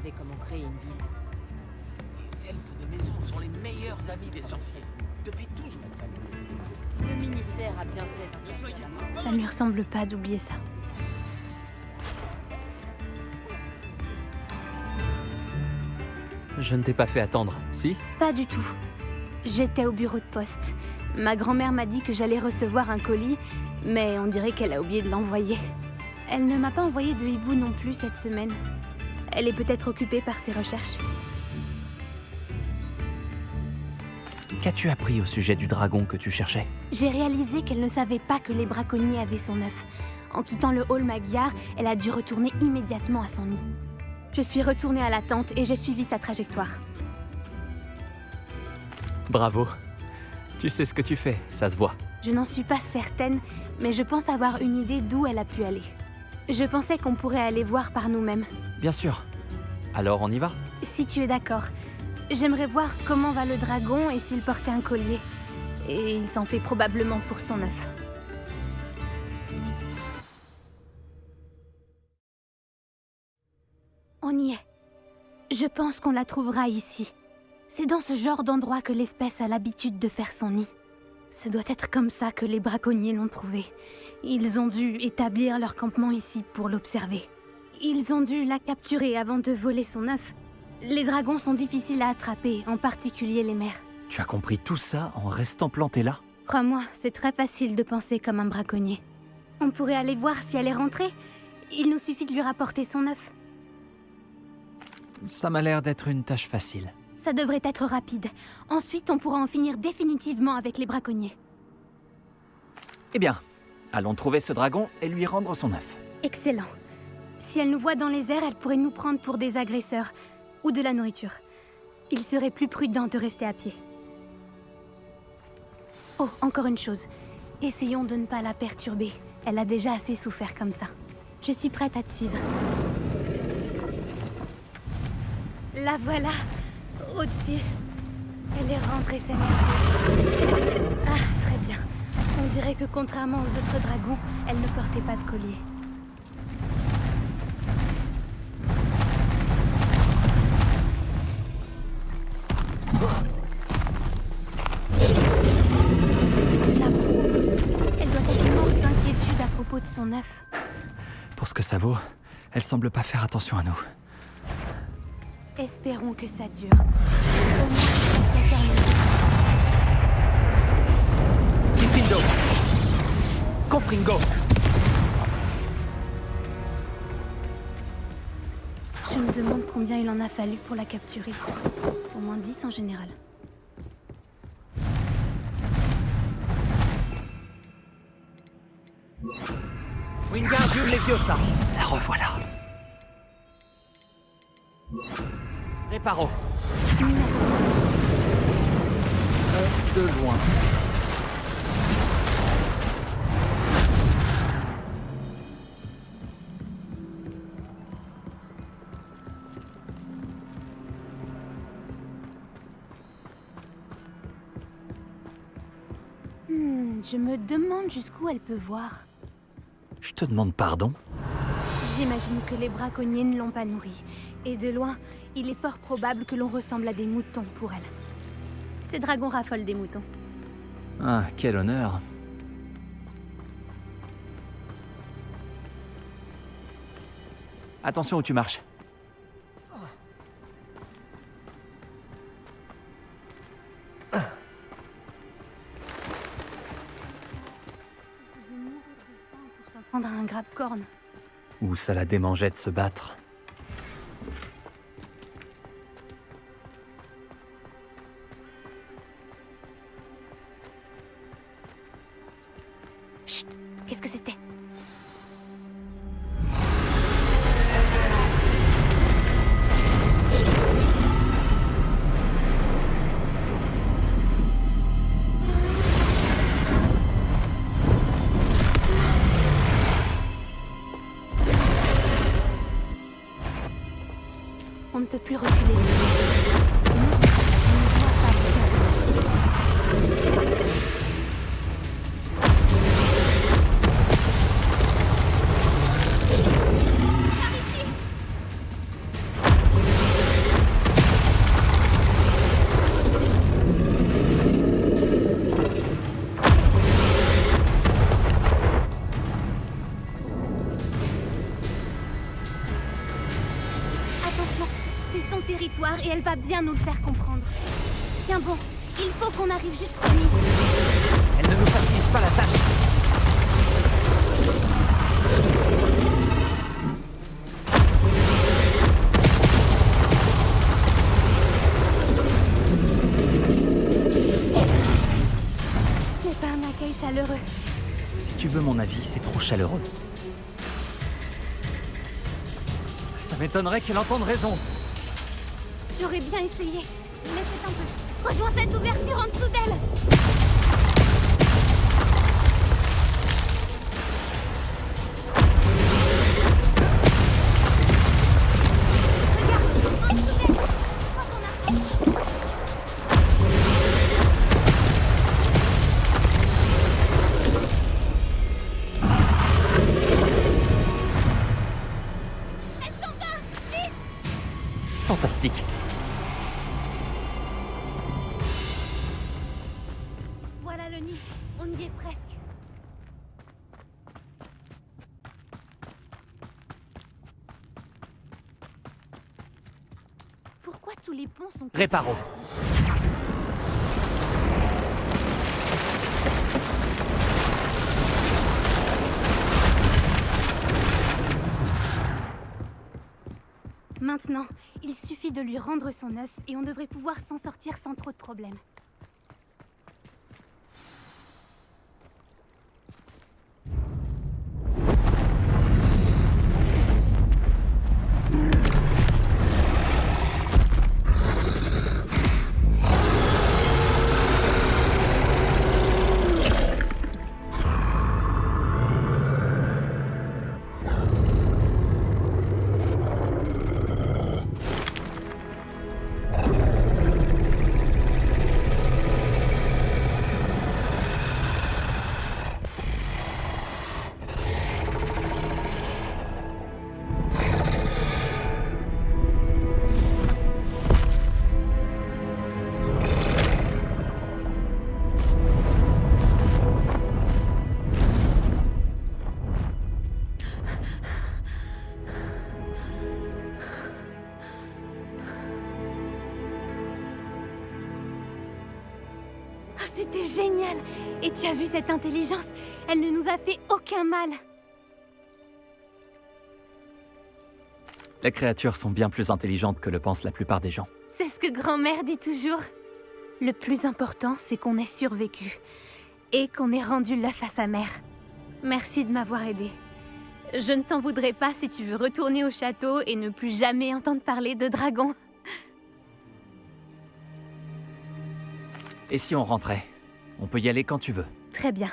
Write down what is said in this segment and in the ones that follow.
savait comment créer une ville. Les elfes de maison sont les meilleurs amis des sorciers. Depuis toujours. Le ministère a bien fait d'en faire la Ça ne lui ressemble pas d'oublier ça. Je ne t'ai pas fait attendre, si? Pas du tout. J'étais au bureau de poste. Ma grand-mère m'a dit que j'allais recevoir un colis, mais on dirait qu'elle a oublié de l'envoyer. Elle ne m'a pas envoyé de hibou non plus cette semaine. Elle est peut-être occupée par ses recherches. Qu'as-tu appris au sujet du dragon que tu cherchais? J'ai réalisé qu'elle ne savait pas que les braconniers avaient son œuf. En quittant le hall Magyar, elle a dû retourner immédiatement à son nid. Je suis retournée à la tente et j'ai suivi sa trajectoire. Bravo. Tu sais ce que tu fais, ça se voit. Je n'en suis pas certaine, mais je pense avoir une idée d'où elle a pu aller. Je pensais qu'on pourrait aller voir par nous-mêmes. Bien sûr. Alors on y va? Si tu es d'accord, j'aimerais voir comment va le dragon et s'il portait un collier. Et il s'en fait probablement pour son œuf. On y est. Je pense qu'on la trouvera ici. C'est dans ce genre d'endroit que l'espèce a l'habitude de faire son nid. Ce doit être comme ça que les braconniers l'ont trouvée. Ils ont dû établir leur campement ici pour l'observer. Ils ont dû la capturer avant de voler son œuf. Les dragons sont difficiles à attraper, en particulier les mères. Tu as compris tout ça en restant planté là? Crois-moi, c'est très facile de penser comme un braconnier. On pourrait aller voir si elle est rentrée. Il nous suffit de lui rapporter son œuf. Ça m'a l'air d'être une tâche facile. Ça devrait être rapide. Ensuite, on pourra en finir définitivement avec les braconniers. Eh bien, allons trouver ce dragon et lui rendre son œuf. Excellent. Si elle nous voit dans les airs, elle pourrait nous prendre pour des agresseurs ou de la nourriture. Il serait plus prudent de rester à pied. Oh, encore une chose. Essayons de ne pas la perturber. Elle a déjà assez souffert comme ça. Je suis prête à te suivre. La voilà, au-dessus. Elle est rentrée saine et sauve. Ah, très bien. On dirait que contrairement aux autres dragons, elle ne portait pas de collier. La pauvre. Elle doit être morte d'inquiétude à propos de son œuf. Pour ce que ça vaut, elle semble pas faire attention à nous. Espérons que ça dure. Au moins, ça se termine. Kifindo! Confringo! Je me demande combien il en a fallu pour la capturer. Au moins 10 en général. Wingardium Leviosa! La revoilà! Réparo! De loin. Je me demande jusqu'où elle peut voir. Je te demande pardon? J'imagine que les braconniers ne l'ont pas nourrie. Et de loin, il est fort probable que l'on ressemble à des moutons pour elle. Ces dragons raffolent des moutons. Ah, quel honneur. Attention où tu marches. Pour s'en prendre à un grappe-corne. Ou ça la démangeait de se battre. Chut! Qu'est-ce que c'était? On ne peut plus reculer. On ne doit pas reculer. attention, c'est son territoire et elle va bien nous le faire comprendre. Tiens bon, il faut qu'on arrive jusqu'à lui. Elle ne nous facilite pas la tâche. Ce n'est pas un accueil chaleureux. Si tu veux mon avis, c'est trop chaleureux. Ça m'étonnerait qu'elle entende raison. J'aurais bien essayé, mais c'est un peu... Rejoins cette ouverture en dessous d'elle. Regarde, en dessous d'elle. Je crois qu'on a... Elle s'en va. Vite. Fantastique. Voilà le nid, on y est presque. Pourquoi tous les ponts sont... Réparo. Maintenant, il suffit de lui rendre son œuf et on devrait pouvoir s'en sortir sans trop de problèmes. C'était génial! Et tu as vu cette intelligence? Elle ne nous a fait aucun mal! Les créatures sont bien plus intelligentes que le pensent la plupart des gens. C'est ce que grand-mère dit toujours. Le plus important, c'est qu'on ait survécu. Et qu'on ait rendu l'œuf à sa mère. Merci de m'avoir aidé. Je ne t'en voudrais pas si tu veux retourner au château et ne plus jamais entendre parler de dragons. Et si on rentrait? On peut y aller quand tu veux. Très bien.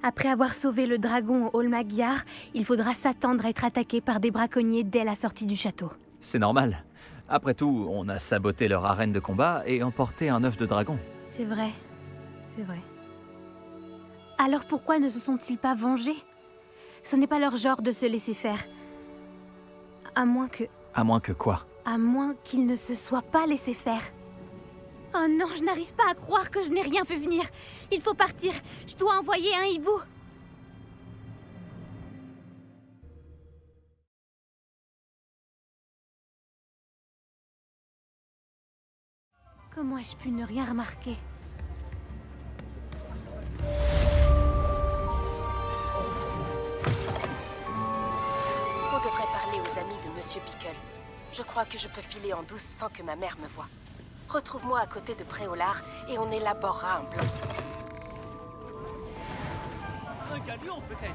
Après avoir sauvé le dragon au Hall Magyar, il faudra s'attendre à être attaqué par des braconniers dès la sortie du château. C'est normal. Après tout, on a saboté leur arène de combat et emporté un œuf de dragon. C'est vrai. C'est vrai. Alors pourquoi ne se sont-ils pas vengés? Ce n'est pas leur genre de se laisser faire. À moins que... À moins que quoi? À moins qu'ils ne se soient pas laissés faire. Oh non, je n'arrive pas à croire que je n'ai rien fait venir. Il faut partir. Je dois envoyer un hibou. Comment ai-je pu ne rien remarquer? On devrait parler aux amis de Monsieur Pickle. Je crois que je peux filer en douce sans que ma mère me voie. Retrouve-moi à côté de Préolard et on élaborera un plan. Un galion, peut-être.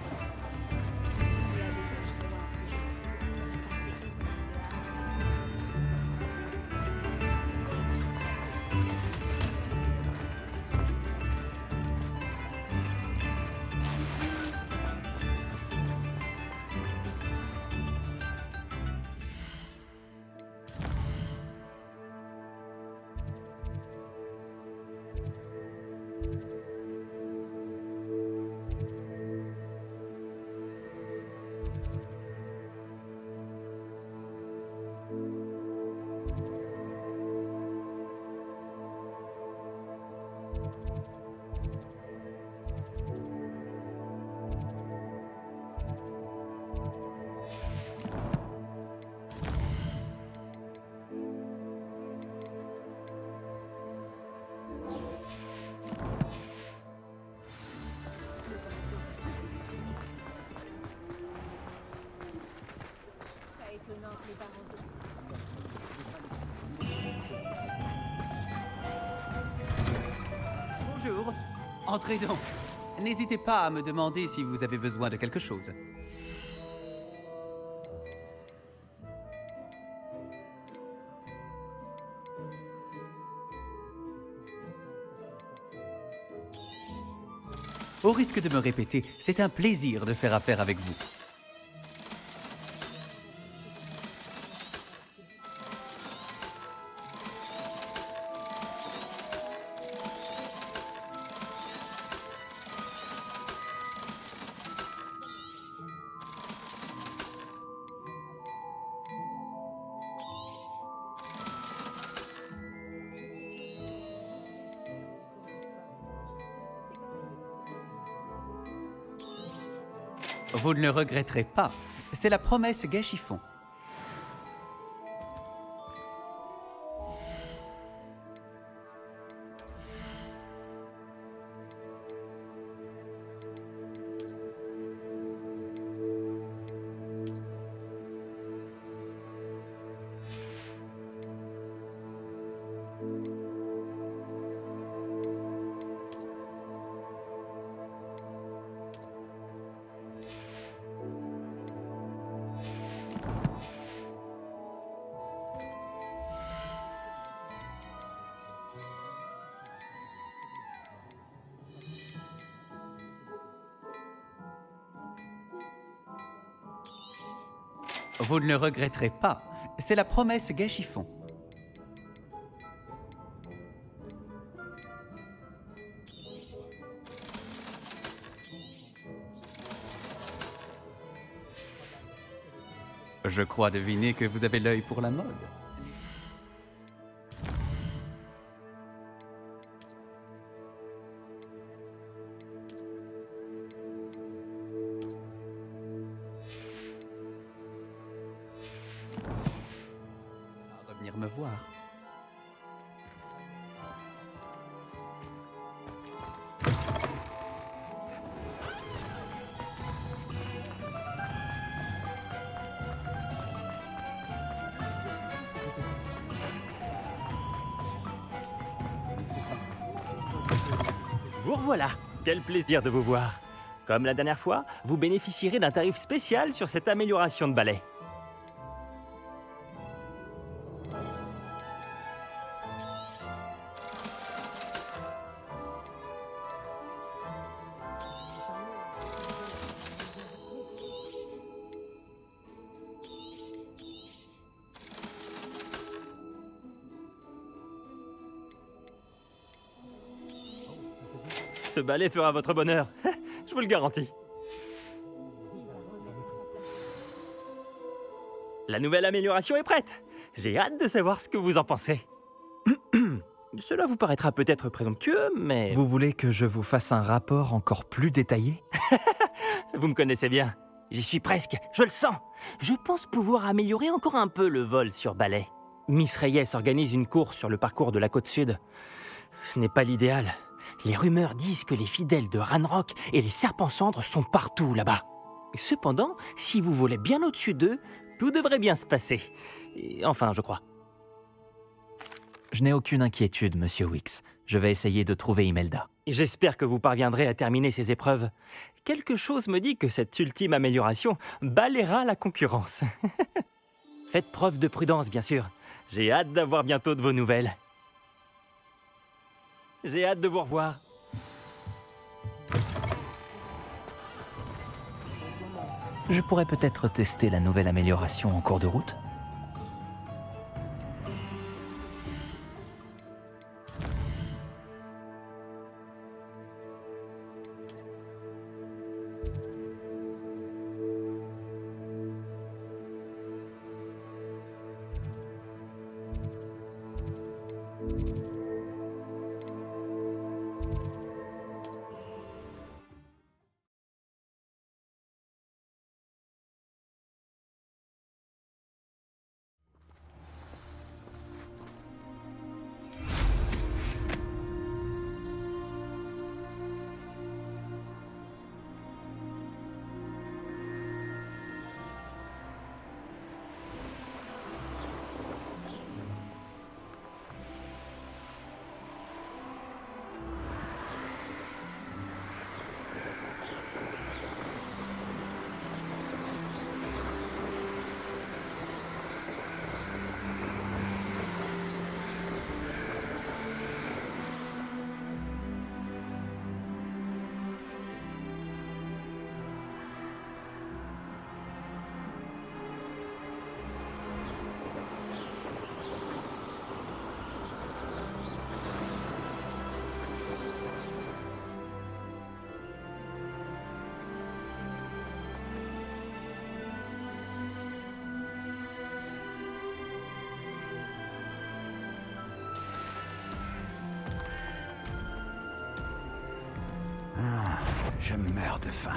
Bonjour, entrez donc. N'hésitez pas à me demander si vous avez besoin de quelque chose. Au risque de me répéter, c'est un plaisir de faire affaire avec vous. Vous ne le regretterez pas. C'est la promesse Gâchiffon. Vous ne le regretterez pas. C'est la promesse Gâchiffon. Je crois deviner que vous avez l'œil pour la mode. À revenir me voir. Vous revoilà. Quel plaisir de vous voir. Comme la dernière fois, vous bénéficierez d'un tarif spécial sur cette amélioration de balai. Ce balai fera votre bonheur, je vous le garantis. La nouvelle amélioration est prête. J'ai hâte de savoir ce que vous en pensez. Cela vous paraîtra peut-être présomptueux, mais... Vous voulez que je vous fasse un rapport encore plus détaillé? Vous me connaissez bien. J'y suis presque, je le sens. Je pense pouvoir améliorer encore un peu le vol sur balai. Miss Reyes organise une course sur le parcours de la côte sud. Ce n'est pas l'idéal. Les rumeurs disent que les fidèles de Ranrock et les Serpents Cendres sont partout là-bas. Cependant, si vous volez bien au-dessus d'eux, tout devrait bien se passer. Enfin, je crois. Je n'ai aucune inquiétude, Monsieur Wicks. Je vais essayer de trouver Imelda. J'espère que vous parviendrez à terminer ces épreuves. Quelque chose me dit que cette ultime amélioration balayera la concurrence. Faites preuve de prudence, bien sûr. J'ai hâte d'avoir bientôt de vos nouvelles. J'ai hâte de vous revoir. Je pourrais peut-être tester la nouvelle amélioration en cours de route. Je meurs de faim.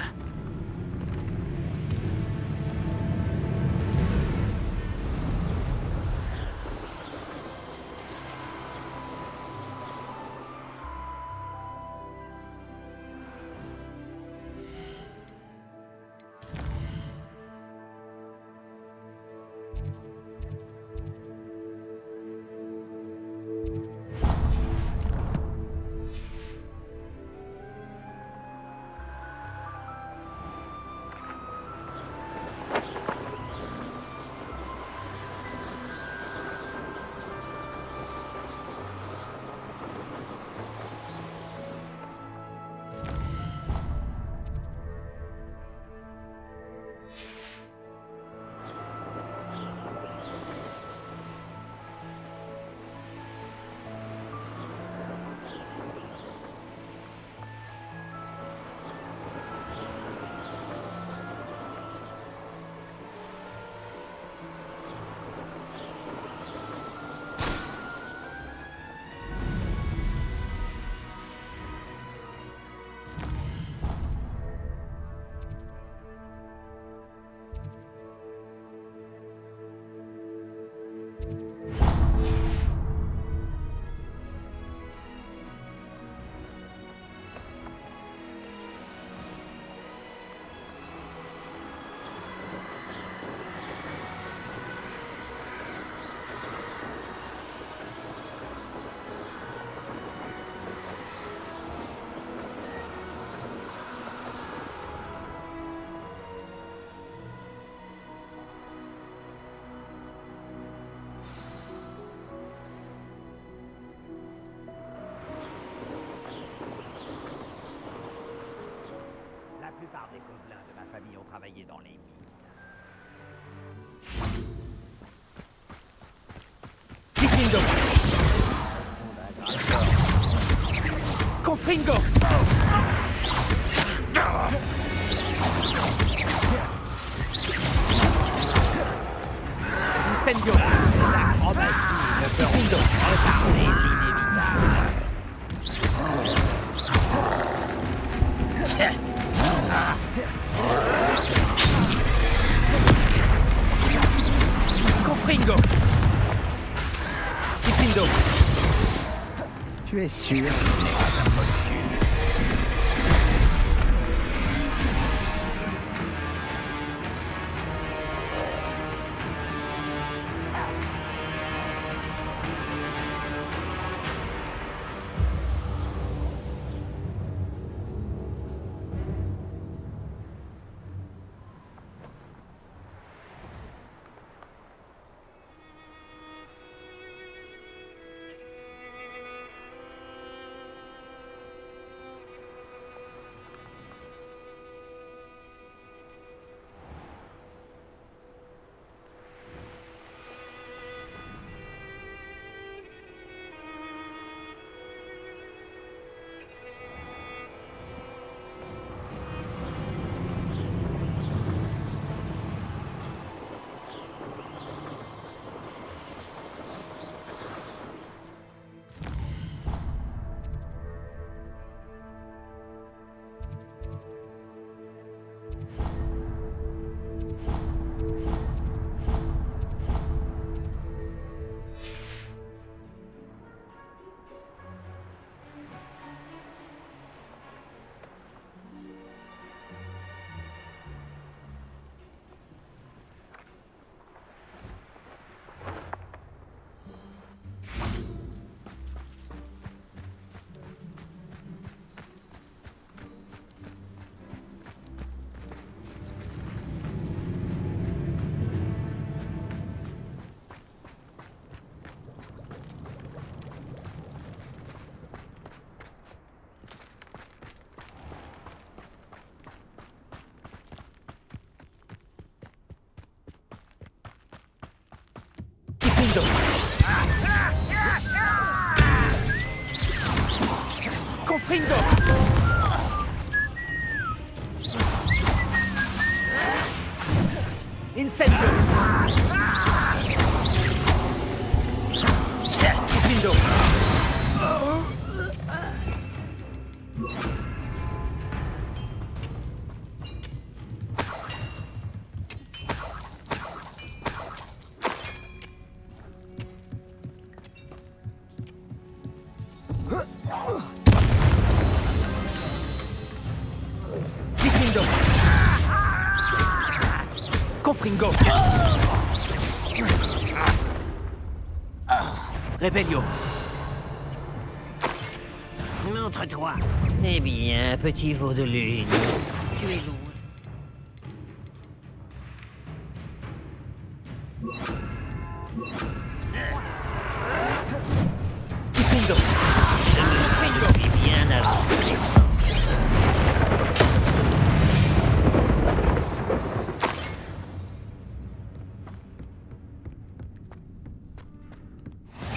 La plupart des gobelins de ma famille ont travaillé dans les mines. Confringo. Confringo. Incendio. Les acrobaties ne feront que retarder l'inévitable. Confringo. Confringo. Tu es sûr que ce n'est pas un postule? Confringo. Incendio. Confringo. Revelio. Montre-toi. Eh bien, petit veau de lune, tu es loin. Kifindo. Je me suis bien avancé.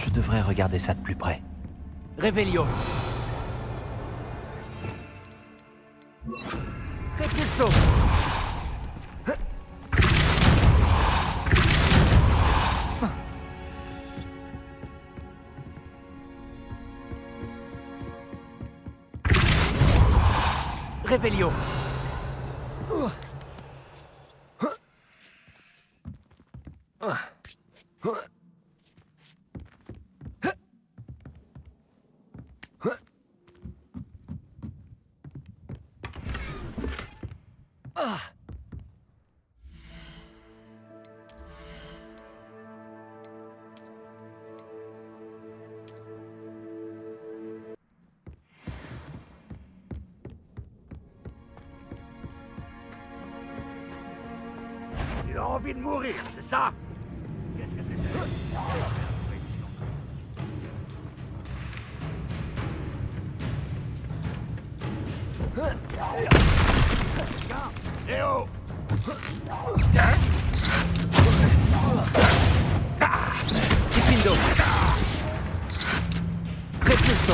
Je devrais regarder ça de plus près. Revelio. Repulso. Revelio. Tu as envie de mourir, c'est ça? Qu'est-ce que c'était? Léo! Kifindo. Repulso.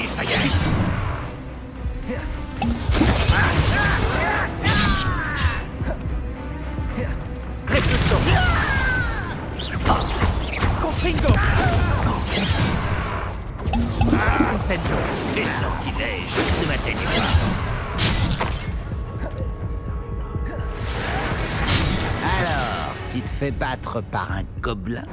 Ça y est! Repulso. Confringo. Incendio. Tes sortilèges ne m'atteignent pas. Alors, tu te fais battre par un gobelin?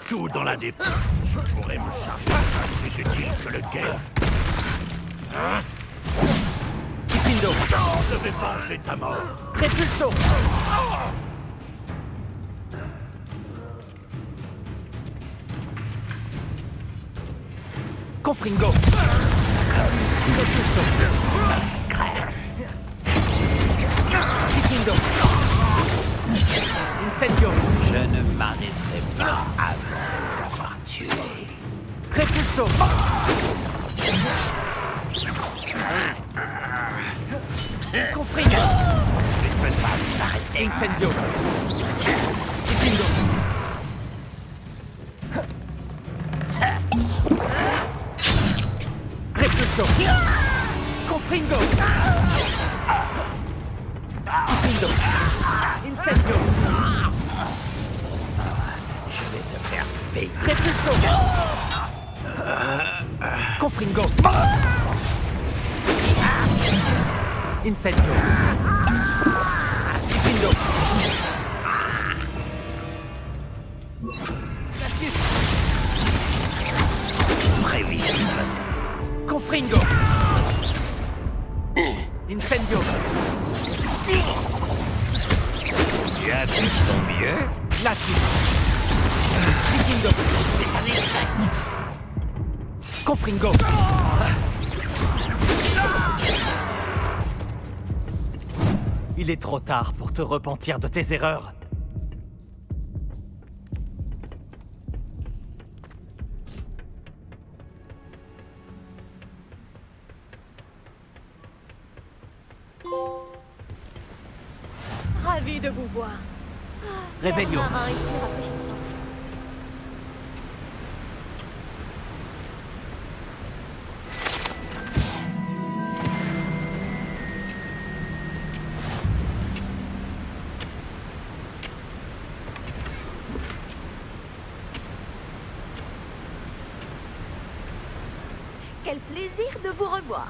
Tout dans la défense. Je pourrais me charger de tâches plus utiles que le guerre. Hein? Kifindo. Je vais venger ta mort. Repulso. Confringo. Repulso. Kifindo. Incendio. Je ne m'arrêterai pas avant d'avoir tué. Repulso. Confringo. Je ne peux pas vous arrêter. Incendio. Kifindo. Repulso. Confringo. Kifindo. Incendio. Je vais te faire payer. Repulso. Confringo. Incendio. Kifindo. Glacius. Prévisible. Confringo. Incendio. Tu as vu ton mieux? Glacius. Kifindo. C'est un échec. Confringo. Il est trop tard pour te repentir de tes erreurs. Ravi de vous voir. Réveillon. Un marin ici rafraîchissant. Quel plaisir de vous revoir.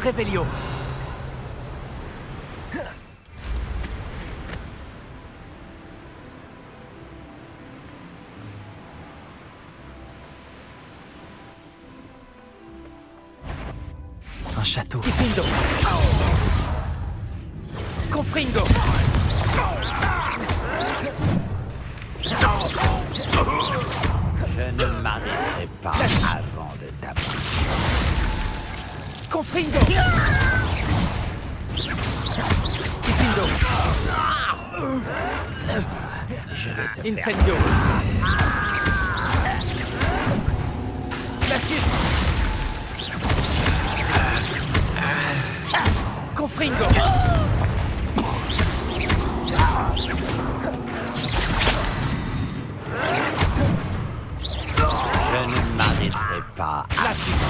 Réveillon. Un château. Kifindo. Confringo. Je ne m'arrêterai pas avant de t'abattre. Confringo. Kifindo. Je vais te faire... Incendio. Glacius. Confringo. Je ne m'arrêterai pas. Glacius.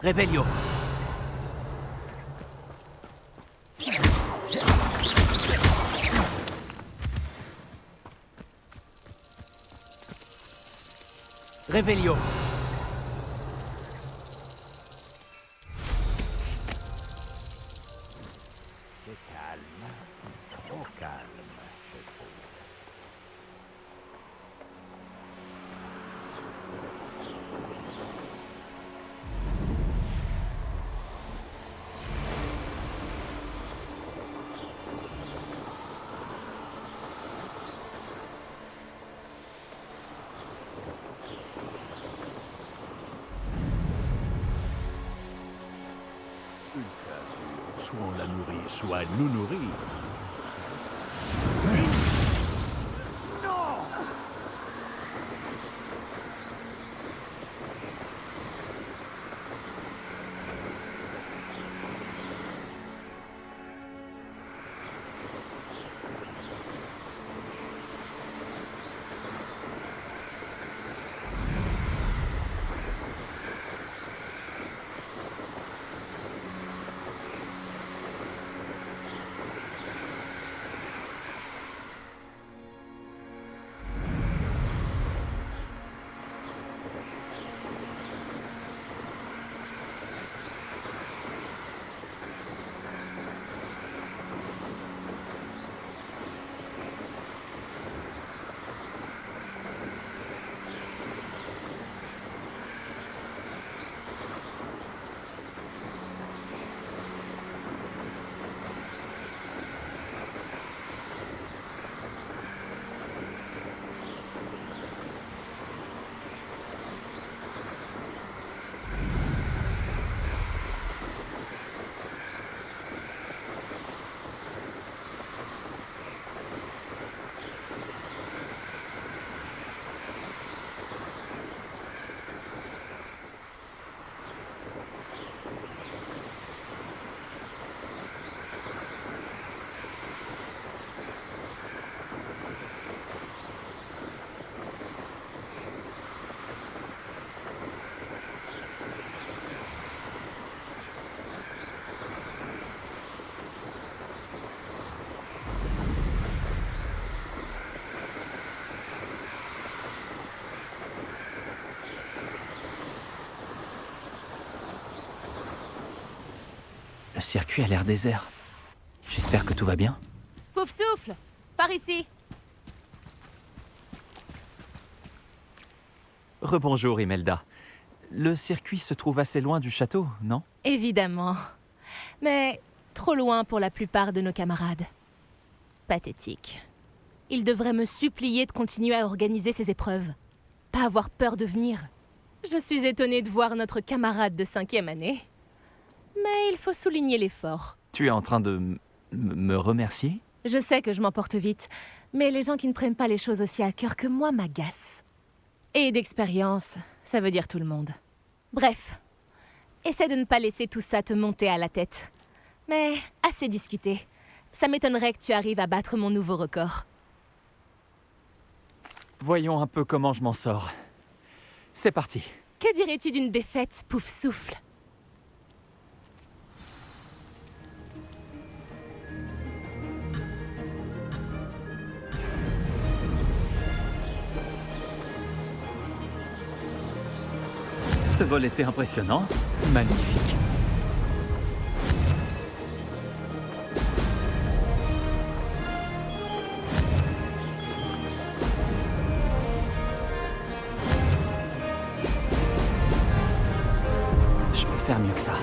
Réveillon. Réveillon. C'est calme. Trop calme, je trouve. Soit on la nourrit, soit elle nous nourrit. Le circuit a l'air désert. J'espère que tout va bien. Pouf souffle. Par ici. Rebonjour, Imelda. Le circuit se trouve assez loin du château, non? Évidemment. Mais trop loin pour la plupart de nos camarades. Pathétique. Ils devraient me supplier de continuer à organiser ces épreuves. Pas avoir peur de venir. Je suis étonnée de voir notre camarade de 5e année. Mais il faut souligner l'effort. Tu es en train de me remercier? Je sais que je m'emporte vite, mais les gens qui ne prennent pas les choses aussi à cœur que moi m'agacent. Et d'expérience, ça veut dire tout le monde. Bref, essaie de ne pas laisser tout ça te monter à la tête. Mais assez discuté. Ça m'étonnerait que tu arrives à battre mon nouveau record. Voyons un peu comment je m'en sors. C'est parti. Que dirais-tu d'une défaite, pouf souffle? Ce vol était impressionnant. Magnifique. Je peux faire mieux que ça.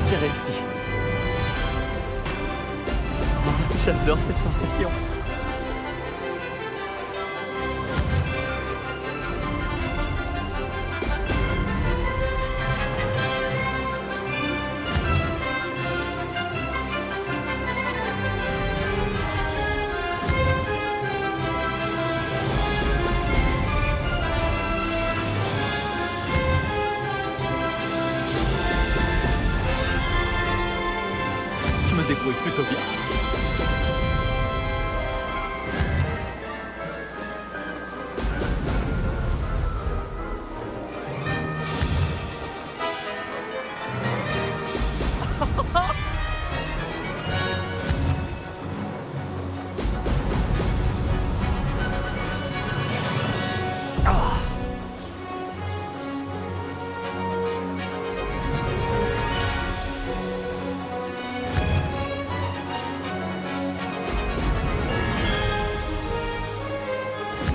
J'ai réussi. Oh, j'adore cette sensation. Je me débrouille plutôt bien.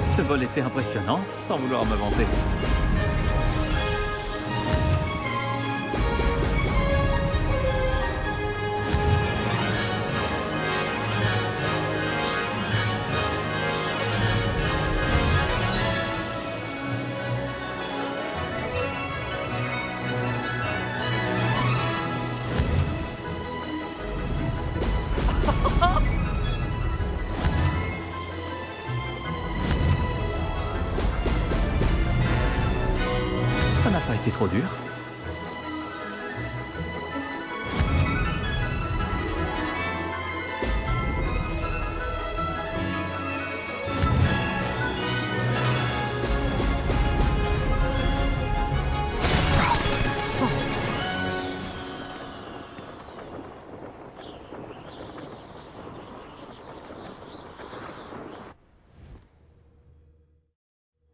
Ce vol était impressionnant, sans vouloir me vanter. Ça n'a pas été trop dur.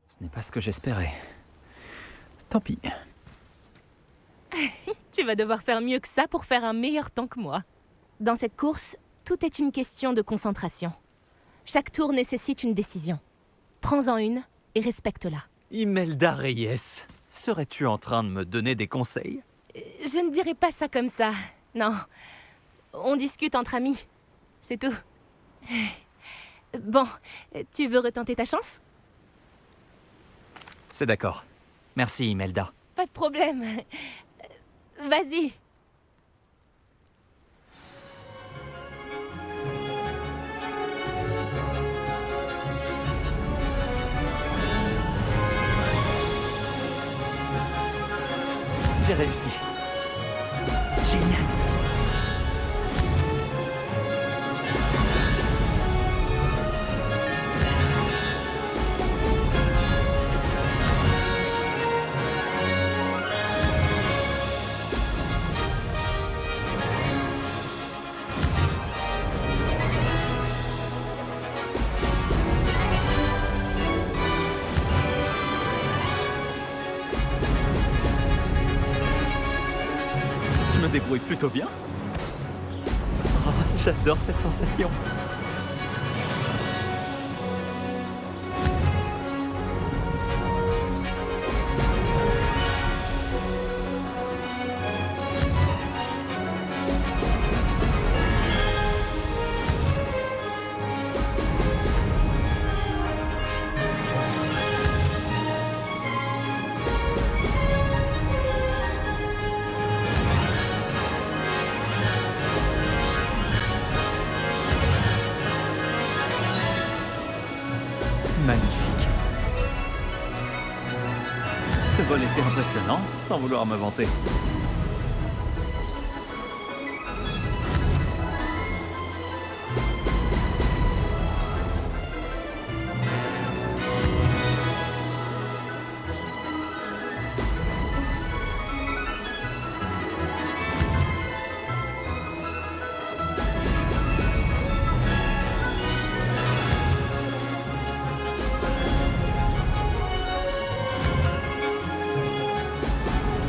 Ce n'est pas ce que j'espérais. Tant pis. Tu vas devoir faire mieux que ça pour faire un meilleur temps que moi. Dans cette course, tout est une question de concentration. Chaque tour nécessite une décision. Prends-en une et respecte-la. Imelda Reyes, serais-tu en train de me donner des conseils? Je ne dirais pas ça comme ça. Non. On discute entre amis. C'est tout. Bon, tu veux retenter ta chance? C'est d'accord. Merci, Imelda. Pas de problème. Vas-y. J'ai réussi. Génial. débrouille plutôt bien. Oh, j'adore cette sensation. Magnifique. Ce vol était impressionnant, sans vouloir me vanter.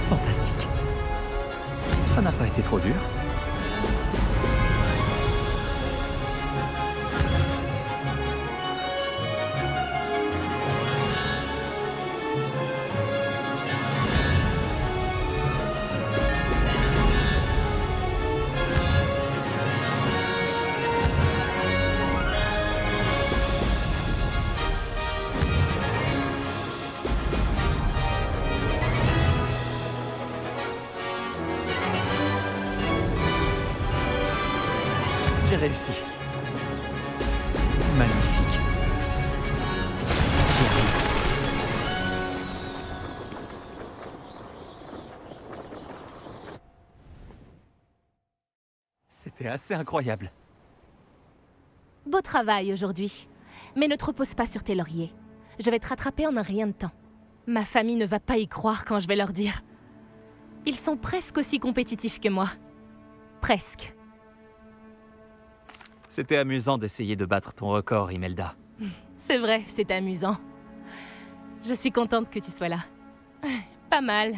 Fantastique. Ça n'a pas été trop dur. J'ai réussi. Magnifique. J'y arrive. C'était assez incroyable. Beau travail aujourd'hui. Mais ne te repose pas sur tes lauriers. Je vais te rattraper en un rien de temps. Ma famille ne va pas y croire quand je vais leur dire. Ils sont presque aussi compétitifs que moi. Presque. C'était amusant d'essayer de battre ton record, Imelda. C'est vrai, c'est amusant. Je suis contente que tu sois là. Pas mal.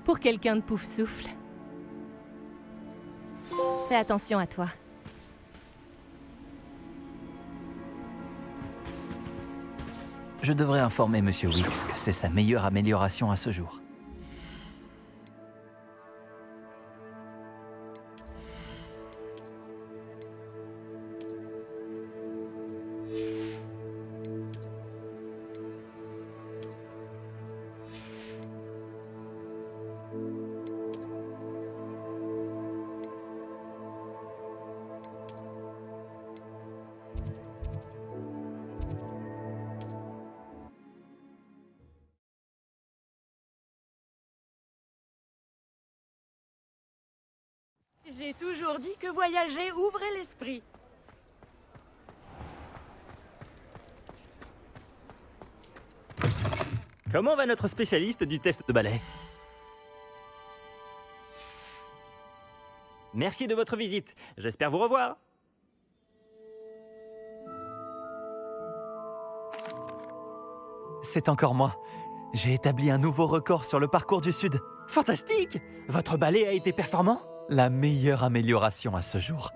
Pour quelqu'un de pouf souffle. Fais attention à toi. Je devrais informer Monsieur Wicks que c'est sa meilleure amélioration à ce jour. J'ai toujours dit que voyager ouvrait l'esprit. Comment va notre spécialiste du test de ballet? Merci de votre visite. J'espère vous revoir. C'est encore moi. J'ai établi un nouveau record sur le parcours du Sud. Fantastique! Votre ballet a été performant? La meilleure amélioration à ce jour.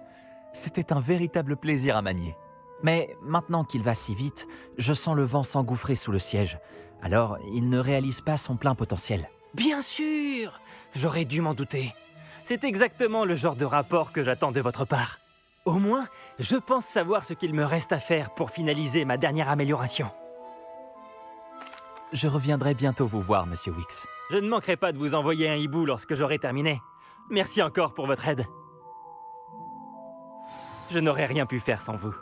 C'était un véritable plaisir à manier. Mais maintenant qu'il va si vite, je sens le vent s'engouffrer sous le siège. Alors, il ne réalise pas son plein potentiel. Bien sûr! J'aurais dû m'en douter. C'est exactement le genre de rapport que j'attends de votre part. Au moins, je pense savoir ce qu'il me reste à faire pour finaliser ma dernière amélioration. Je reviendrai bientôt vous voir, Monsieur Wicks. Je ne manquerai pas de vous envoyer un hibou lorsque j'aurai terminé. Merci encore pour votre aide. Je n'aurais rien pu faire sans vous.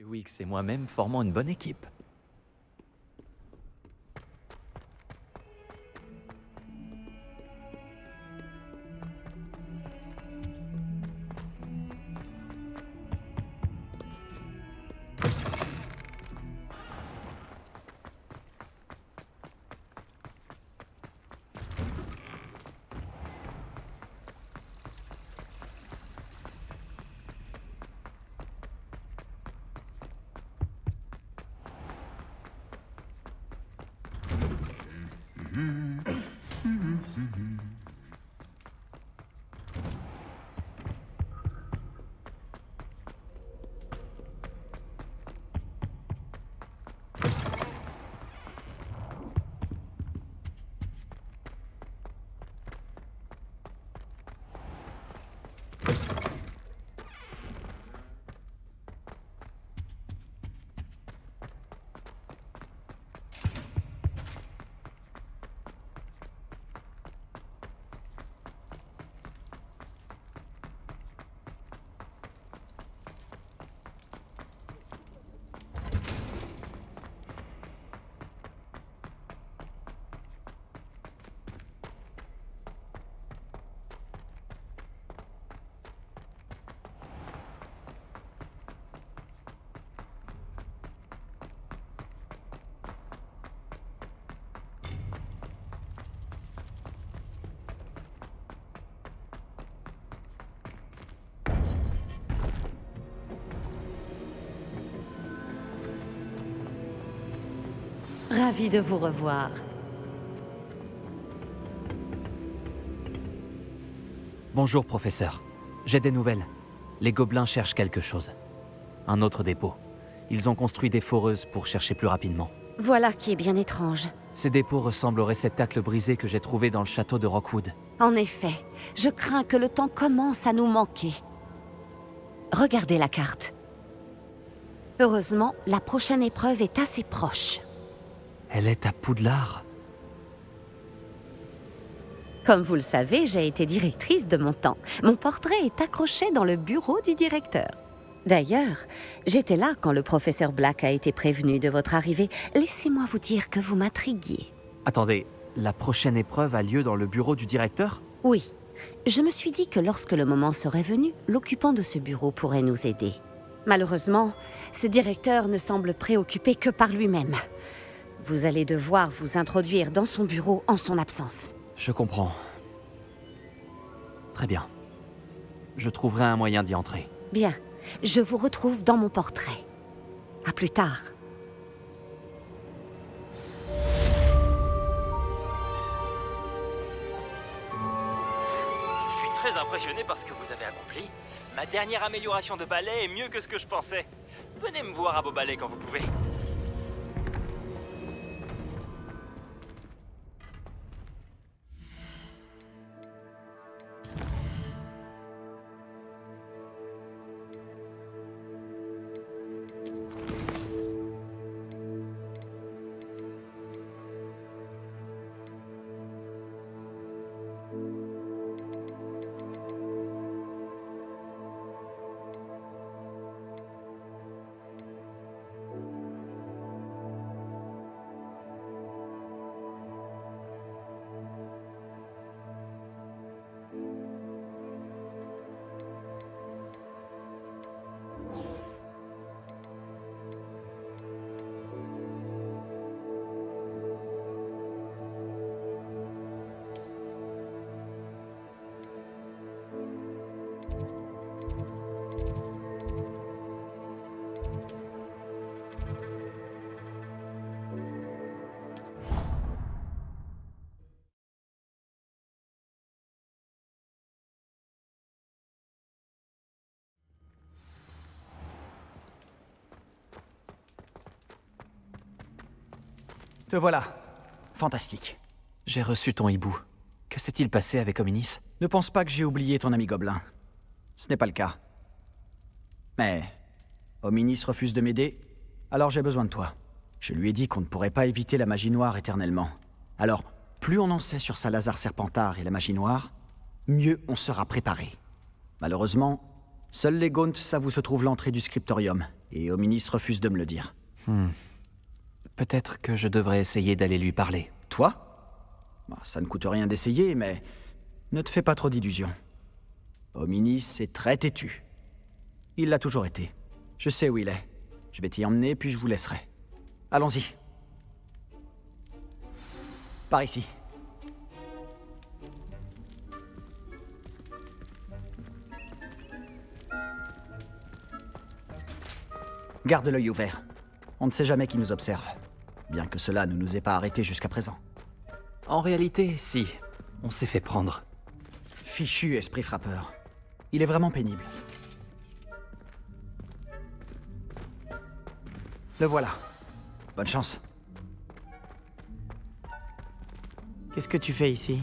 Wix et moi-même formons une bonne équipe. Ravie de vous revoir. Bonjour, professeur. J'ai des nouvelles. Les gobelins cherchent quelque chose. Un autre dépôt. Ils ont construit des foreuses pour chercher plus rapidement. Voilà qui est bien étrange. Ces dépôts ressemblent au réceptacle brisé que j'ai trouvé dans le château de Rockwood. En effet, je crains que le temps commence à nous manquer. Regardez la carte. Heureusement, la prochaine épreuve est assez proche. Elle est à Poudlard. Comme vous le savez, j'ai été directrice de mon temps. Mon portrait est accroché dans le bureau du directeur. D'ailleurs, j'étais là quand le professeur Black a été prévenu de votre arrivée. Laissez-moi vous dire que vous m'intriguiez. Attendez, la prochaine épreuve a lieu dans le bureau du directeur ? Oui. Je me suis dit que lorsque le moment serait venu, l'occupant de ce bureau pourrait nous aider. Malheureusement, ce directeur ne semble préoccupé que par lui-même. Vous allez devoir vous introduire dans son bureau en son absence. Je comprends. Très bien. Je trouverai un moyen d'y entrer. Bien. Je vous retrouve dans mon portrait. À plus tard. Je suis très impressionné par ce que vous avez accompli. Ma dernière amélioration de balai est mieux que ce que je pensais. Venez me voir à Beau Ballet quand vous pouvez. Te voilà. Fantastique. J'ai reçu ton hibou. Que s'est-il passé avec Hominis ? Ne pense pas que j'ai oublié ton ami Gobelin. Ce n'est pas le cas. Mais Hominis refuse de m'aider, alors j'ai besoin de toi. Je lui ai dit qu'on ne pourrait pas éviter la magie noire éternellement. Alors, plus on en sait sur Salazar Serpentard et la magie noire, mieux on sera préparé. Malheureusement, seuls les Gaunt savent où se trouve l'entrée du scriptorium. Et Hominis refuse de me le dire. Peut-être que je devrais essayer d'aller lui parler. Toi? Bah, ça ne coûte rien d'essayer, mais ne te fais pas trop d'illusions. Hominis est très têtu. Il l'a toujours été. Je sais où il est. Je vais t'y emmener, puis je vous laisserai. Allons-y. Par ici. Garde l'œil ouvert. On ne sait jamais qui nous observe. Bien que cela ne nous ait pas arrêtés jusqu'à présent. En réalité, si. On s'est fait prendre. Fichu esprit frappeur. Il est vraiment pénible. Le voilà. Bonne chance. Qu'est-ce que tu fais ici?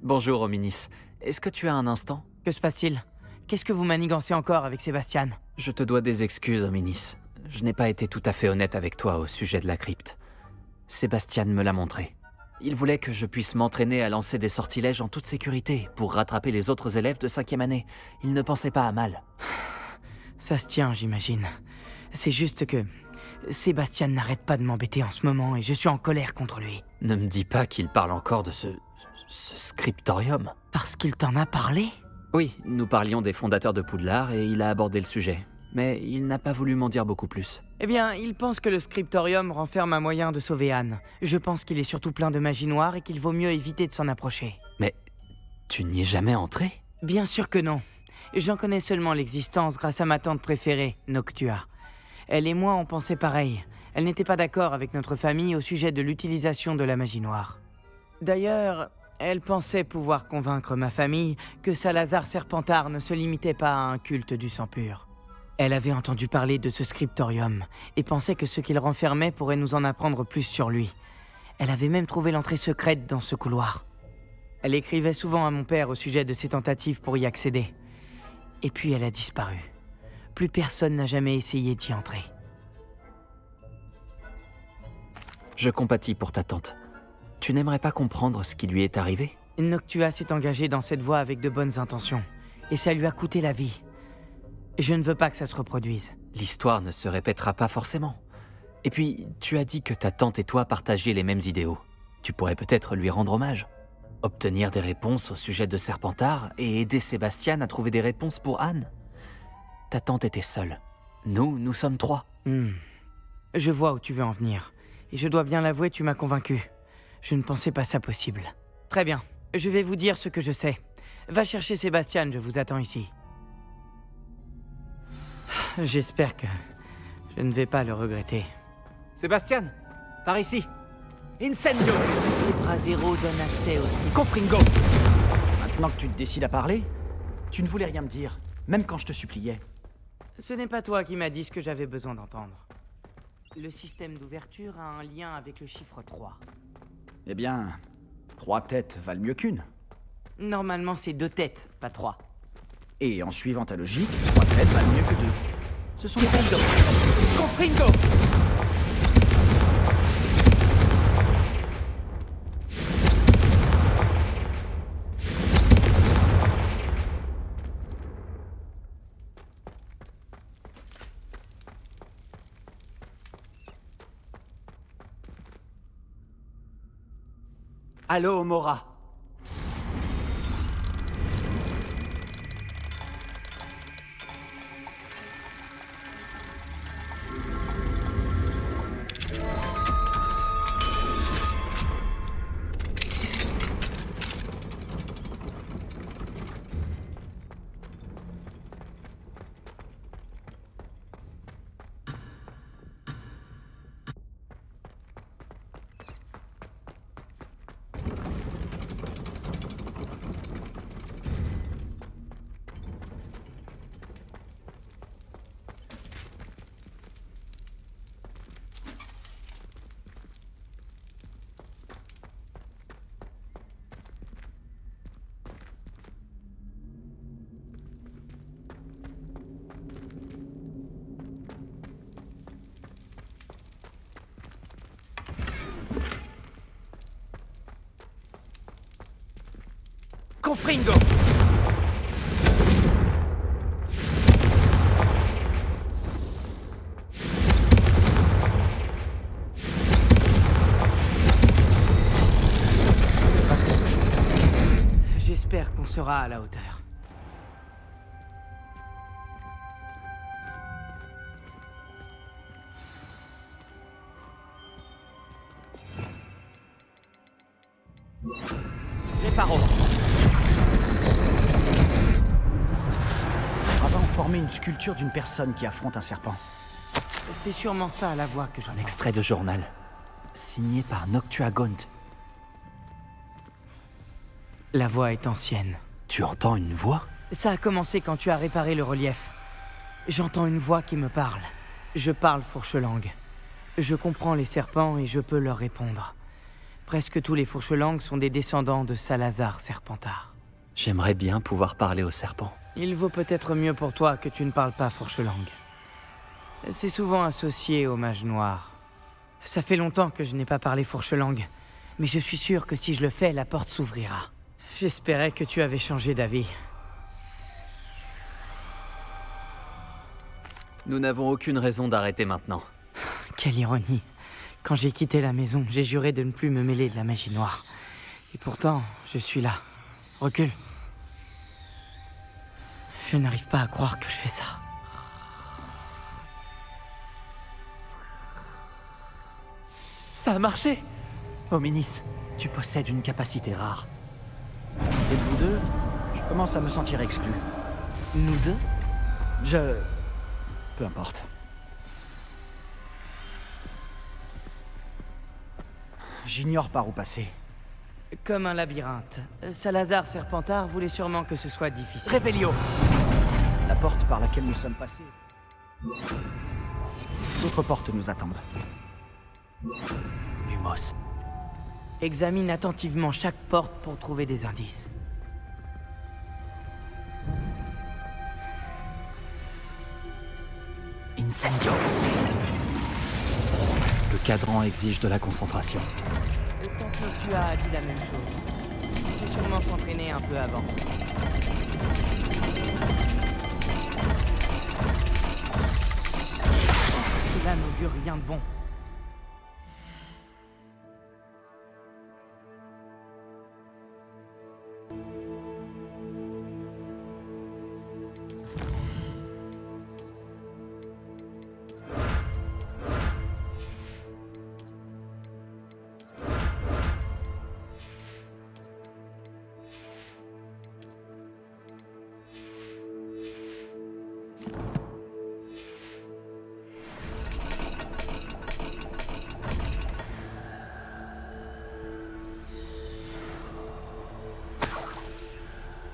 Bonjour, Hominis. Est-ce que tu as un instant? Que se passe-t-il? Qu'est-ce que vous manigancez encore avec Sébastien? Je te dois des excuses, Hominis. Je n'ai pas été tout à fait honnête avec toi au sujet de la crypte. Sébastien me l'a montré. Il voulait que je puisse m'entraîner à lancer des sortilèges en toute sécurité pour rattraper les autres élèves de 5e année. Il ne pensait pas à mal. Ça se tient, j'imagine. C'est juste que Sébastien n'arrête pas de m'embêter en ce moment et je suis en colère contre lui. Ne me dis pas qu'il parle encore de ce scriptorium. Parce qu'il t'en a parlé? Oui, nous parlions des fondateurs de Poudlard et il a abordé le sujet. Mais il n'a pas voulu m'en dire beaucoup plus. Eh bien, il pense que le scriptorium renferme un moyen de sauver Anne. Je pense qu'il est surtout plein de magie noire et qu'il vaut mieux éviter de s'en approcher. Mais tu n'y es jamais entré? Bien sûr que non. J'en connais seulement l'existence grâce à ma tante préférée, Noctua. Elle et moi on pensait pareil. Elle n'était pas d'accord avec notre famille au sujet de l'utilisation de la magie noire. D'ailleurs, elle pensait pouvoir convaincre ma famille que Salazar Serpentard ne se limitait pas à un culte du sang pur. Elle avait entendu parler de ce scriptorium et pensait que ce qu'il renfermait pourrait nous en apprendre plus sur lui. Elle avait même trouvé l'entrée secrète dans ce couloir. Elle écrivait souvent à mon père au sujet de ses tentatives pour y accéder. Et puis elle a disparu. Plus personne n'a jamais essayé d'y entrer. Je compatis pour ta tante. Tu n'aimerais pas comprendre ce qui lui est arrivé? Noctua s'est engagée dans cette voie avec de bonnes intentions. Et ça lui a coûté la vie. Je ne veux pas que ça se reproduise. L'histoire ne se répétera pas forcément. Et puis, tu as dit que ta tante et toi partagiez les mêmes idéaux. Tu pourrais peut-être lui rendre hommage. Obtenir des réponses au sujet de Serpentard et aider Sébastien à trouver des réponses pour Anne. Ta tante était seule. Nous sommes 3. Je vois où tu veux en venir. Et je dois bien l'avouer, tu m'as convaincu. Je ne pensais pas ça possible. Très bien, je vais vous dire ce que je sais. Va chercher Sébastien, je vous attends ici. J'espère que je ne vais pas le regretter. Sébastien, par ici. Incendio. Zebra Zero donne accès au ski. Confringo. C'est maintenant que tu te décides à parler? Tu ne voulais rien me dire, même quand je te suppliais. Ce n'est pas toi qui m'as dit ce que j'avais besoin d'entendre. Le système d'ouverture a un lien avec le chiffre 3. Eh bien, 3 têtes valent mieux qu'une. Normalement, c'est 2 têtes, pas 3. Et en suivant ta logique, 3 têtes valent mieux que 2. Ce sont des têtes Confringo. Allô, Mora. Fringo! Il se passe quelque chose. J'espère qu'on sera à la hauteur. Réparo. Ravan ont formé une sculpture d'une personne qui affronte un serpent. C'est sûrement ça la voix que Un j'entends. extrait de journal. Signé par Noctua Gaunt. La voix est ancienne. Tu entends une voix? Ça a commencé quand tu as réparé le relief. J'entends une voix qui me parle. Je parle fourche-langue. Je comprends les serpents et je peux leur répondre. Presque tous les fourche-langues sont des descendants de Salazar Serpentard. J'aimerais bien pouvoir parler au serpent. Il vaut peut-être mieux pour toi que tu ne parles pas fourche-langue. C'est souvent associé au mage noir. Ça fait longtemps que je n'ai pas parlé fourche-langue, mais je suis sûr que si je le fais, la porte s'ouvrira. J'espérais que tu avais changé d'avis. Nous n'avons aucune raison d'arrêter maintenant. Quelle ironie. Quand j'ai quitté la maison, j'ai juré de ne plus me mêler de la magie noire. Et pourtant, je suis là. Recule. Je n'arrive pas à croire que je fais ça. Ça a marché! Hominis, tu possèdes une capacité rare. Et de vous deux, je commence à me sentir exclu. Nous deux? Peu importe. J'ignore par où passer. Comme un labyrinthe. Salazar Serpentard voulait sûrement que ce soit difficile. Révélio! La porte par laquelle nous sommes passés. D'autres portes nous attendent. Lumos. Examine attentivement chaque porte pour trouver des indices. Incendio. Le cadran exige de la concentration. Le temple tu as dit la même chose. Il faut sûrement s'entraîner un peu avant. Cela n'augure rien de bon.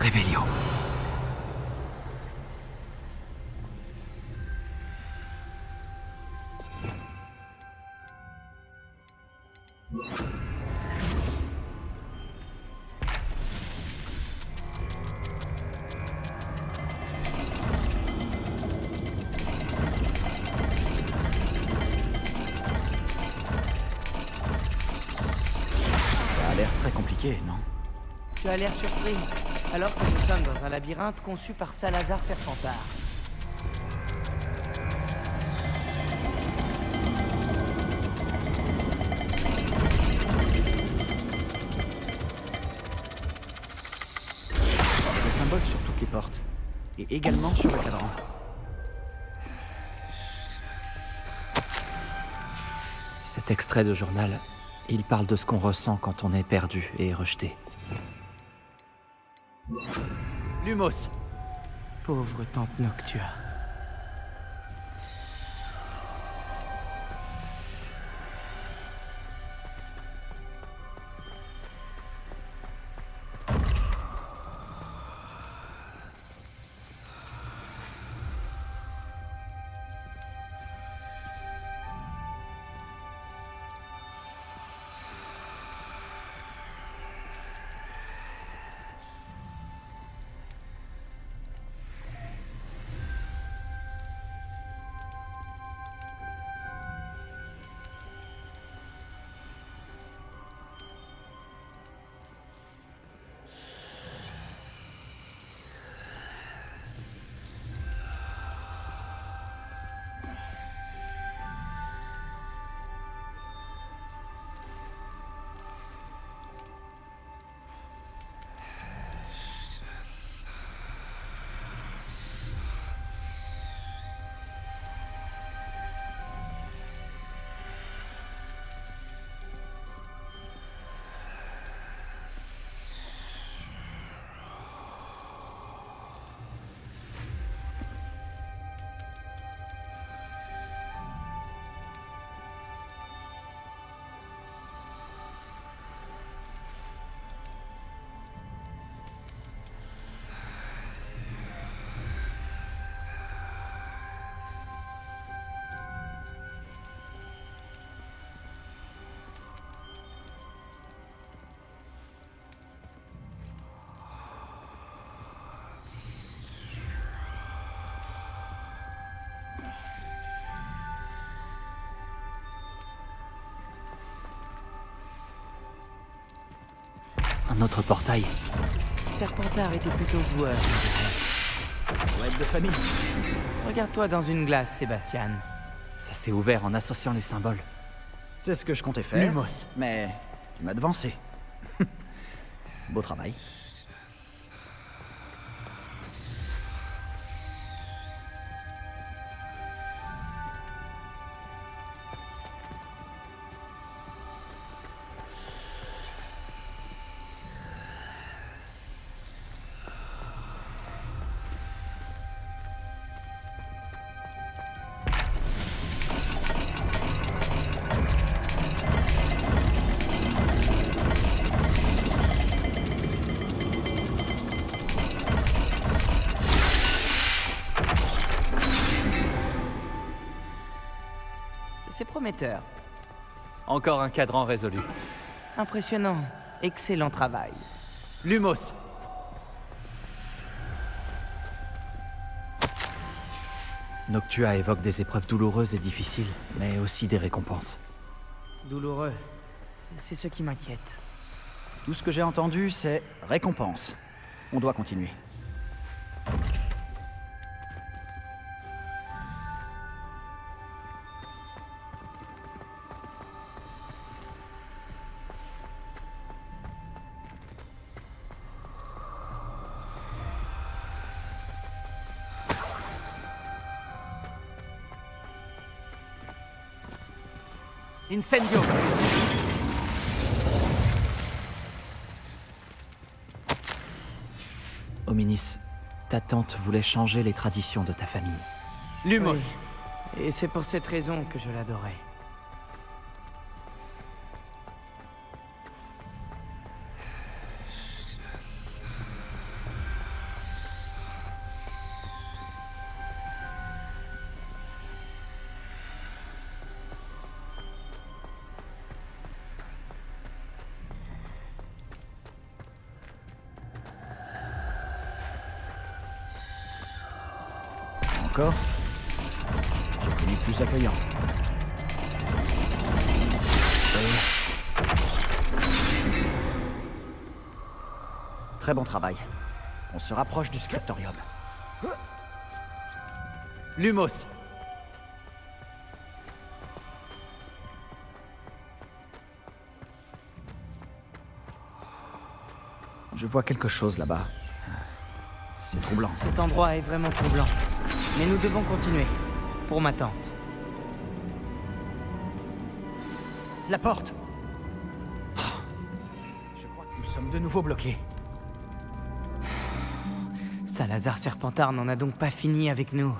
Révélio. Ça a l'air très compliqué, non? Tu as l'air surpris, alors que nous sommes dans un labyrinthe conçu par Salazar Serpentard. Des symboles sur toutes les portes. Et également sur le cadran. Cet extrait de journal, il parle de ce qu'on ressent quand on est perdu et rejeté. Lumos. Pauvre tante Noctua. Un autre portail. Serpentard était plutôt joueur. Poète de famille. Regarde-toi dans une glace, Sébastien. Ça s'est ouvert en associant les symboles. C'est ce que je comptais faire. Lumos. Mais tu m'as devancé. Beau travail. C'est prometteur. Encore un cadran résolu. Impressionnant. Excellent travail. Lumos. Noctua évoque des épreuves douloureuses et difficiles, mais aussi des récompenses. Douloureux. C'est ce qui m'inquiète. Tout ce que j'ai entendu, c'est récompense. On doit continuer. Incendio. Hominis, ta tante voulait changer les traditions de ta famille. Lumos. Oui. Et c'est pour cette raison que je l'adorais. Encore? J'ai connu plus accueillant. Très bon travail. On se rapproche du scriptorium. Lumos. Je vois quelque chose là-bas. C'est troublant. Cet endroit est vraiment troublant. Mais nous devons continuer. Pour ma tante. La porte! Je crois que nous sommes de nouveau bloqués. Salazar Serpentard n'en a donc pas fini avec nous.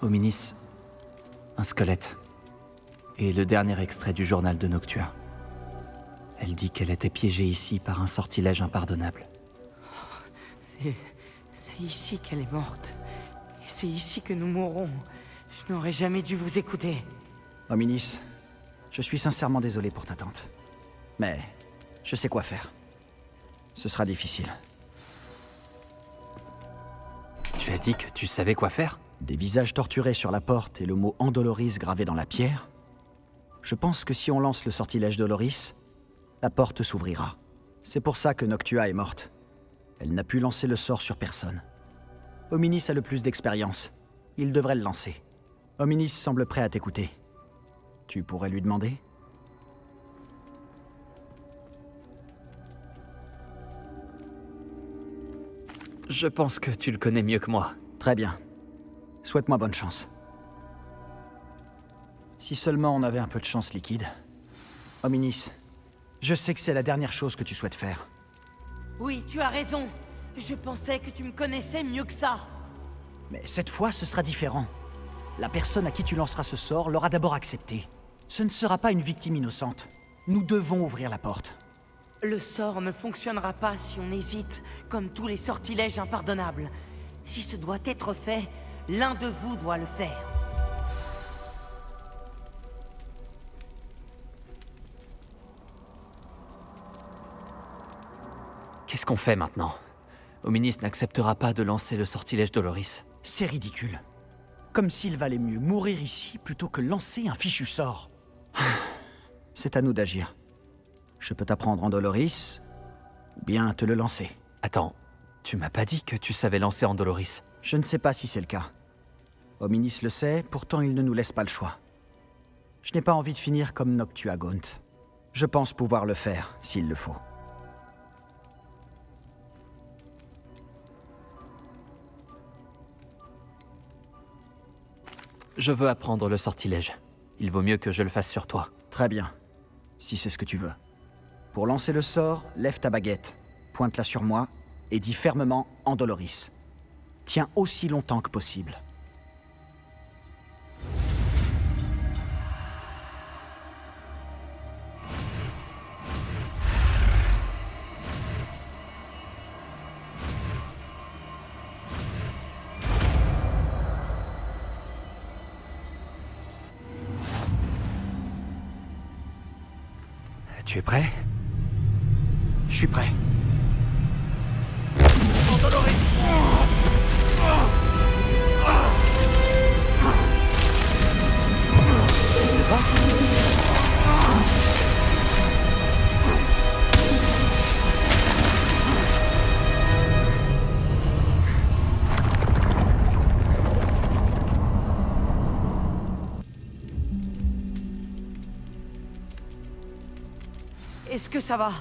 Hominis, un squelette. Et le dernier extrait du journal de Noctua. Elle dit qu'elle était piégée ici par un sortilège impardonnable. C'est ici qu'elle est morte. Et c'est ici que nous mourrons. Je n'aurais jamais dû vous écouter. Hominis, je suis sincèrement désolé pour ta tante. Mais je sais quoi faire. Ce sera difficile. Tu as dit que tu savais quoi faire? Des visages torturés sur la porte et le mot Andoloris gravé dans la pierre. Je pense que si on lance le sortilège Doloris, la porte s'ouvrira. C'est pour ça que Noctua est morte. Elle n'a pu lancer le sort sur personne. Hominis a le plus d'expérience. Il devrait le lancer. Hominis semble prêt à t'écouter. Tu pourrais lui demander? Je pense que tu le connais mieux que moi. Très bien. Souhaite-moi bonne chance. Si seulement on avait un peu de chance liquide. Hominis, je sais que c'est la dernière chose que tu souhaites faire. Oui, tu as raison. Je pensais que tu me connaissais mieux que ça. Mais cette fois, ce sera différent. La personne à qui tu lanceras ce sort l'aura d'abord accepté. Ce ne sera pas une victime innocente. Nous devons ouvrir la porte. Le sort ne fonctionnera pas si on hésite, comme tous les sortilèges impardonnables. Si ce doit être fait, l'un de vous doit le faire. Qu'est-ce qu'on fait maintenant? Ominis n'acceptera pas de lancer le sortilège Doloris. C'est ridicule. Comme s'il valait mieux mourir ici plutôt que lancer un fichu sort. C'est à nous d'agir. Je peux t'apprendre en Doloris, ou bien te le lancer. Attends, tu m'as pas dit que tu savais lancer en Doloris? Je ne sais pas si c'est le cas. Ominis le sait, pourtant il ne nous laisse pas le choix. Je n'ai pas envie de finir comme Noctua Gaunt. Je pense pouvoir le faire, s'il le faut. Je veux apprendre le sortilège. Il vaut mieux que je le fasse sur toi. Très bien, si c'est ce que tu veux. Pour lancer le sort, lève ta baguette, pointe-la sur moi et dis fermement « en Doloris ». Tiens aussi longtemps que possible. Tu es prêt? Je suis prêt. C'est pas? Est-ce que ça va?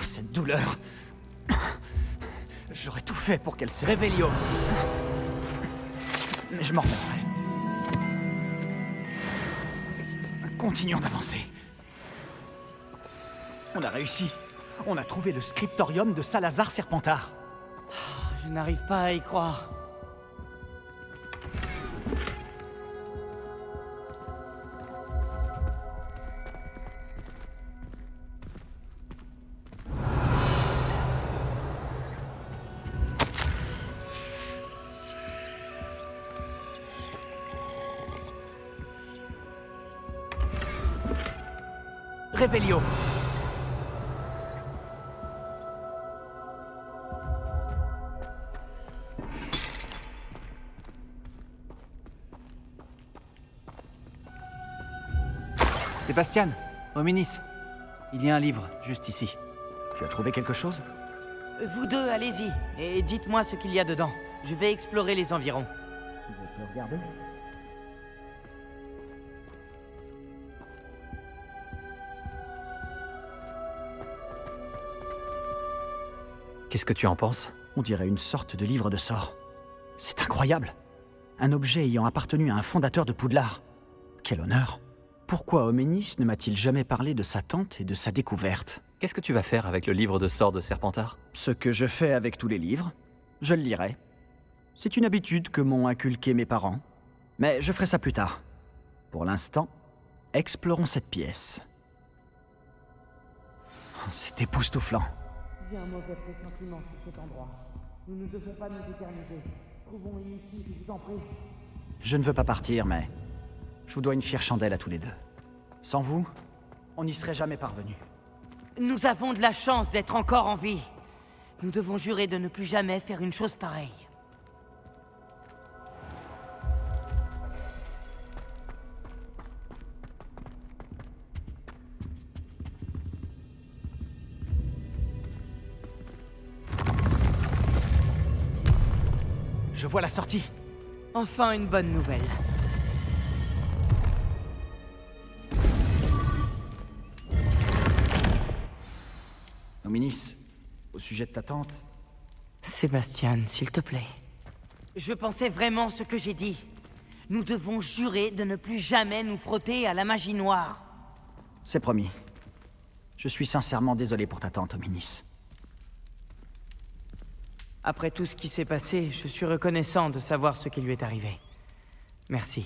Cette douleur... J'aurais tout fait pour qu'elle cesse. Revelio. Mais je m'en remettrai. Continuons d'avancer. On a réussi. On a trouvé le scriptorium de Salazar Serpentard. Je n'arrive pas à y croire. Revelio. Sébastien, Ominis, il y a un livre, juste ici. Tu as trouvé quelque chose? Vous deux, allez-y, et dites-moi ce qu'il y a dedans. Je vais explorer les environs. Je peux regarder? Qu'est-ce que tu en penses? On dirait une sorte de livre de sorts. C'est incroyable. Un objet ayant appartenu à un fondateur de Poudlard. Quel honneur. Pourquoi Ominis ne m'a-t-il jamais parlé de sa tante et de sa découverte? Qu'est-ce que tu vas faire avec le livre de sorts de Serpentard? Ce que je fais avec tous les livres, je le lirai. C'est une habitude que m'ont inculqué mes parents. Mais je ferai ça plus tard. Pour l'instant, explorons cette pièce. C'est époustouflant. J'ai un mauvais pressentiment sur cet endroit. Nous ne devons pas nous éterniser. Trouvons une issue, je vous en prie. Je ne veux pas partir, mais je vous dois une fière chandelle à tous les deux. Sans vous, on n'y serait jamais parvenu. Nous avons de la chance d'être encore en vie. Nous devons jurer de ne plus jamais faire une chose pareille. Je vois la sortie. Enfin une bonne nouvelle. Ominis, au sujet de ta tante... Sébastien, s'il te plaît. Je pensais vraiment ce que j'ai dit. Nous devons jurer de ne plus jamais nous frotter à la magie noire. C'est promis. Je suis sincèrement désolé pour ta tante, Ominis. Après tout ce qui s'est passé, je suis reconnaissant de savoir ce qui lui est arrivé. Merci.